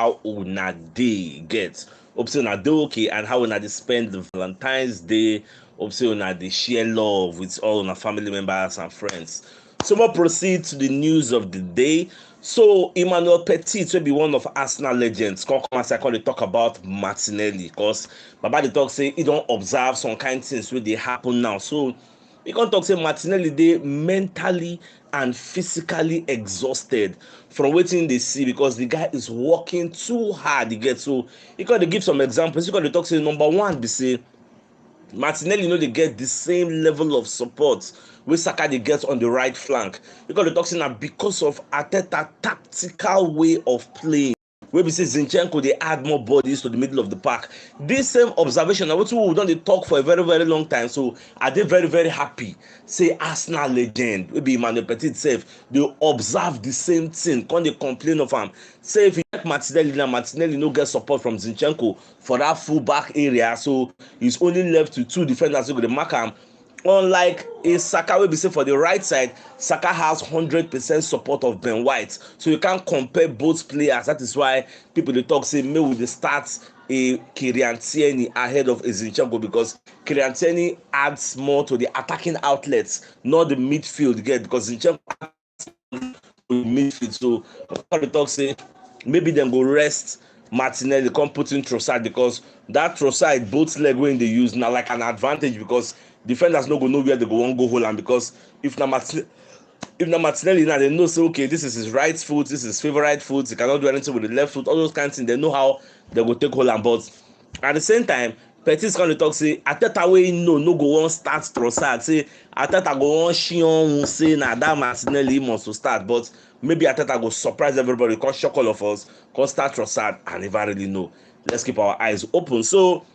how una day gets. Hope say una dey okay and how una dey spend the Valentine's Day. Hope say una dey share love with all una family members and friends. So we'll proceed to the news of the day. So Emmanuel Petit will be one of Arsenal legends. Come as I call it talk about Martinelli because Baba the talk say he don't observe some kind of things wey dey happen now. So we can talk say Martinelli dey mentally and physically exhausted from wetin they see because the guy is working too hard. He gets so he can give some examples. He can talk say number one be say Martinelli they get the same level of support wey Saka dey get on the right flank. Because the talk say na because of Arteta tactical way of playing. Wey be say Zinchenko dey add more bodies to the middle of the park. This same observation na wetin we don dey talk for a very very long time. So I dey very very happy say Arsenal legend wey be Emmanuel Petit sef dey observe the same thing come dey complain of am. Say if you check Martinelli now, Martinelli no get support from Zinchenko for that full back area, so he's only left with two defenders wey go dey mark am. Unlike a Saka wey be say for the right side, Saka has 100% support of Ben White, so you can't compare both players. That is why people dey talk say may we dey start a Kylian Tierney ahead of Zinchenko because Kylian Tierney adds more to the attacking outlets, not the midfield get because Zinchenko adds to the midfield. So people talk say maybe them go rest Martinelli, come put in Trossard because that Trossard both leg wey they use now like an advantage because defenders no go know where they go wan go hold am because if na Martinelli now they know say okay this is his right foot, this is his favorite foot, he cannot do anything with the left foot, all those kind of things they know how they go take hold am. But at the same time Petit come dey talk say Arteta wey no go wan start Trossard, say Arteta go wan shion say na that Martinelli must to start, but maybe Arteta go surprise everybody, come shock all of us, come start Trossard. I never really know. Let's keep our eyes open. So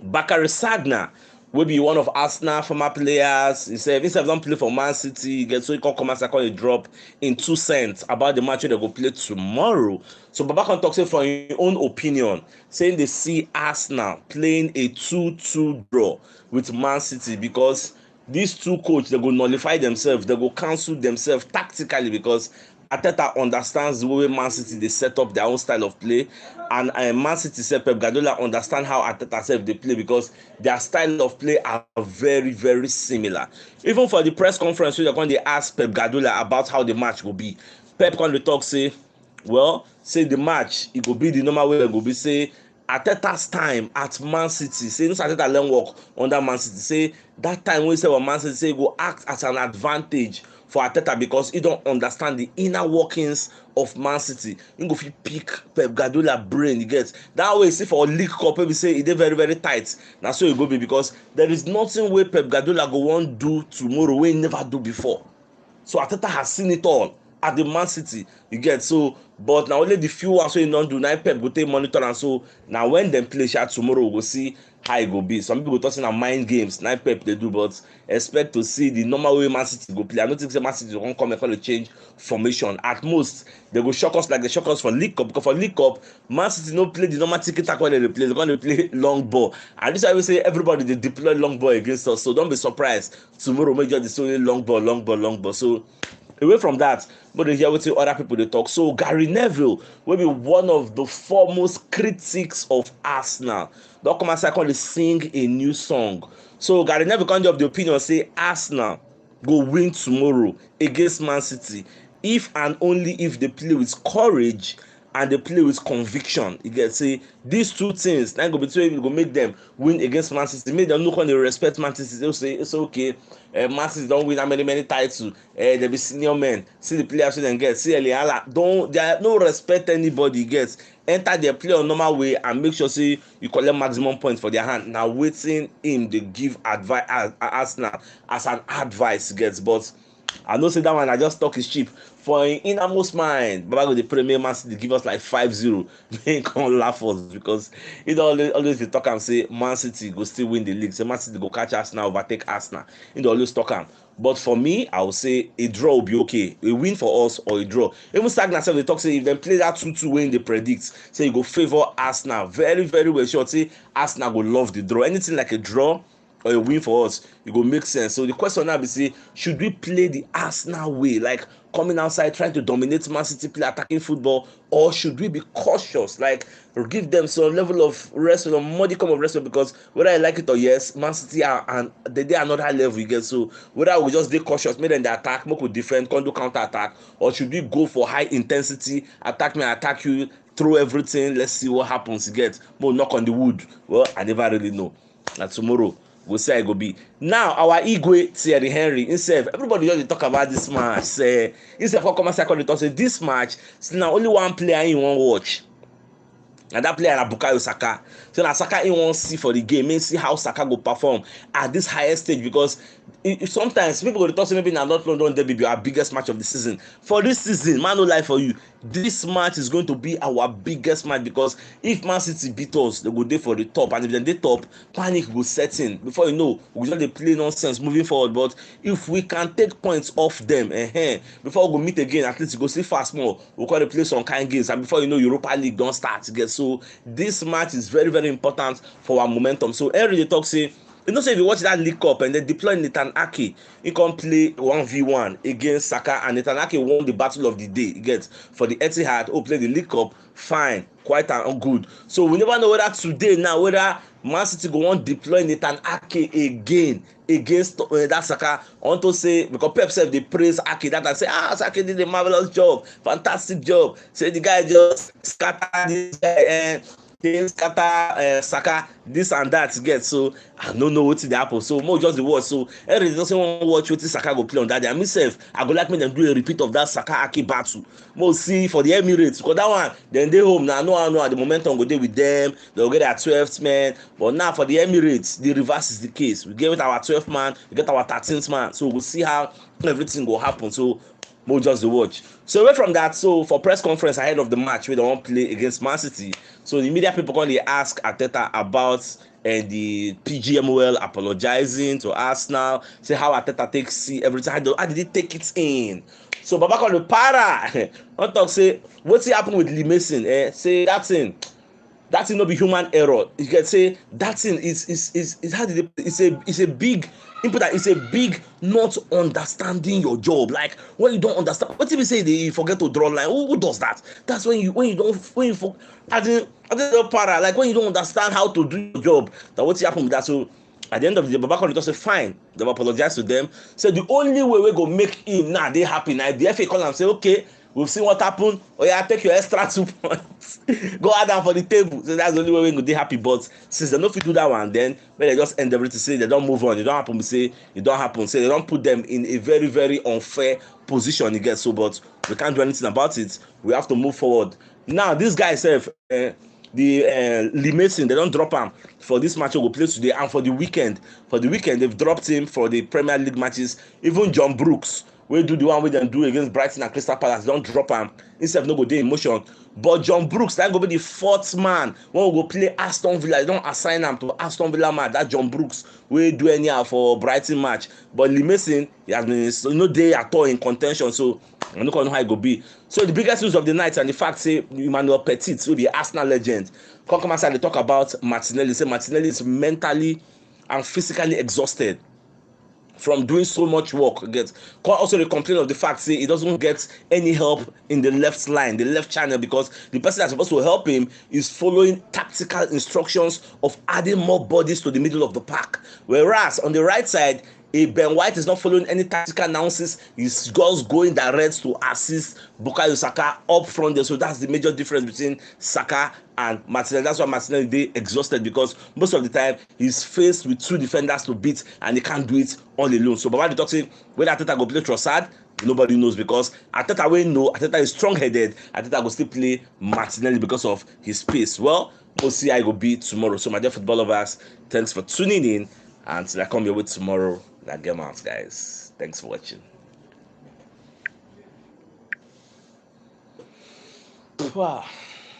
Bakary Sagna will be one of Arsenal former players. He said if he don't play for Man City, he gets so he can come and call a drop in 2 cents about the match they go play tomorrow. So Baba can talk say from your own opinion, saying they see Arsenal playing a 2-2 draw with Man City because these two coaches they go nullify themselves, they go cancel themselves tactically because Arteta understands the way Man City they set up their own style of play, and Man City said Pep Guardiola understand how Arteta self they play because their style of play are very very similar. Even for the press conference, they're going to ask Pep Guardiola about how the match will be. Pep going to talk say, well, say the match it will be the normal way it will be. Say Arteta's time at Man City, say no Arteta learn work under Man City. Say that time when he say Man City say go act as an advantage for Arteta because he don't understand the inner workings of Man City. He go fit pick Pep Guardiola brain. You get that way. See for League Cup, we say it is very very tight. Now so it go be because there is nothing where Pep Guardiola go want do tomorrow we never do before. So Arteta has seen it all at the Man City. You get so, but now only the few ones so you don't do now Pep go take monitor and so now when them play shot tomorrow we go see how it go be. Some people go talking about mind games. Now Pep they do, but expect to see the normal way Man City go play. I don't think Man City won't come and call a change formation. At most they go shock us like they shock us for League Cup because for League Cup Man City no play the normal ticket when they play. They're going to play long ball, and this I will say everybody they deploy long ball against us. So don't be surprised tomorrow we just only long ball. So away from that, but they hear what other people they talk. So Gary Neville will be one of the foremost critics of Arsenal. Don't come and say sing a new song. So Gary Neville kind of the opinion say Arsenal go win tomorrow against Man City if and only if they play with courage and they play with conviction. You get say these two things now go between go make them win against Man City. Make them look on the respect Man City. They'll say it's okay. Man City don't win how many titles. They be senior men. See the players they get. See Eliala. Don't there no respect anybody gets. Enter their play on normal way and make sure say you collect maximum points for their hand. Now waiting him they give advice Arsenal as an advice gets, but I know say that one I just talk is cheap. For in innermost mind, Baba go the Premier Man City give us like 5-0. They can't laugh us because it always they talk and say Man City go still win the league. Say Man City go catch Arsenal, overtake Arsenal. It always talk am. But for me, I will say a draw will be okay. A win for us or a draw. Even Sagna self they talk say if they play that 2-2 win they predict, say you go favor Arsenal very very well. Sure, say Arsenal go love the draw. Anything like a draw or a win for us, it go make sense. So the question now be say, should we play the Arsenal way? Like coming outside trying to dominate Man City, play attacking football, or should we be cautious, like give them some level of rest, or modicum of rest? Because whether I like it or yes, Man City are and they are another level, you get. So whether we just be cautious, make them the attack, make we defend, can do counter attack, or should we go for high intensity, attack me, attack you, throw everything, let's see what happens, you get. More knock on the wood. Well, I never really know. And tomorrow we'll see how it go be. Now our Igwe Thierry Henry, instead everybody just talk about this match. Say instead for comment section, they talk say this match, so now only one player in one watch. And that player na Bukayo Saka. So na Saka in wan see for the game, make see how Saka go perform at this highest stage, because sometimes people go talk say maybe na North London derby be our biggest match of the season. For this season, man, no lie for you, this match is going to be our biggest match, because if Man City beat us, they go dey for the top, and if dem dey top, panic go set in. Before you know, we just dey play nonsense moving forward. But if we can take points off them, before we go meet again, at least we go see fast more. We go dey play some kind games, and before you know, Europa League don start to get. So this match is very, very important for our momentum. So Henry dey talk say, you know, say if you watch that League Cup and they deploy Nathan Ake, he can play 1v1 against Saka, and Nathan Ake won the battle of the day. He gets for the Etihad, who play the League Cup, fine, quite and good. So we never know whether today now, whether Man City go want deploy Nathan Ake again against that Saka. I want to say, because Pep said they praise Ake, that and say, Saka did a marvelous job, fantastic job. Say the guy just scatter this guy and scatter Saka, this and that to get. So I don't know what to happen. So more just the watch. So everybody doesn't want to watch what Saka go play on that day. And myself, I go like me them do a repeat of that Saka Ake battle. More see for the Emirates, because that one then they home now. No, at the momentum go there with them. They'll get their 12th man. But now for the Emirates, the reverse is the case. We get with our 12th man, we get our 13th man. So we'll see how everything will happen. So more just the watch. So away from that, so for press conference ahead of the match, we don't want to play against Man City. So the media people can ask Arteta about the PGMOL apologizing to Arsenal, say how Arteta takes see everything. How did he take it in? So Baba called the para. Don't talk say what's happened with Lee Mason? Say that thing no be human error. You can say that thing is how did it's a big input, that it's a big not understanding your job. Like when you don't understand, what if you say they forget to draw line? Who does that? That's when you I didn't para, like when you don't understand how to do your job. That what's happened with that. So at the end of the day, Babacon just say fine. They apologize to them. So the only way we go make him now they happy now. The FA call and say okay, we've seen what happened. Oh yeah, take your extra 2 points. Go out down for the table. So that's the only way we go dey happy. But since they no fit do that one, then when they just end everything, say they don't move on. It don't happen. Say it don't happen. Say they don't put them in a very, very unfair position. You get so, but we can't do anything about it. We have to move forward. Now this guy self, Lee Mason, they don't drop him for this match we go play today, and for the weekend. For the weekend, they've dropped him for the Premier League matches. Even John Brooks, we do the one we dem do against Brighton and Crystal Palace, don't drop him. Instead no go dey in motion. But John Brooks, that go be the fourth man when we go play Aston Villa. They don't assign him to Aston Villa match. That John Brooks we do anyhow for Brighton match. But Lee Mason, he has been no day at all in contention. So I don't know how it go be. So the biggest news of the night and the fact say Emmanuel Petit will be Arsenal legend. Come outside, they talk about Martinelli. Say Martinelli is mentally and physically exhausted from doing so much work. Also they complain of the fact say he doesn't get any help in the left line, the left channel, because the person that's supposed to help him is following tactical instructions of adding more bodies to the middle of the pack, whereas on the right side Ben White is not following any tactical analysis. He's just going direct to assist Bukayo Saka up front there. So that's the major difference between Saka and Martinelli. That's why Martinelli dey exhausted, because most of the time he's faced with two defenders to beat and he can't do it all alone. So Baba dey talk say whether Arteta go play Trossard, nobody knows, because Arteta wey know, Arteta is strong-headed. Arteta go still play Martinelli because of his pace. Well, we'll see how it will be tomorrow. So my dear football lovers, thanks for tuning in, and till I come your way tomorrow, that game out, guys. Thanks for watching. Wow.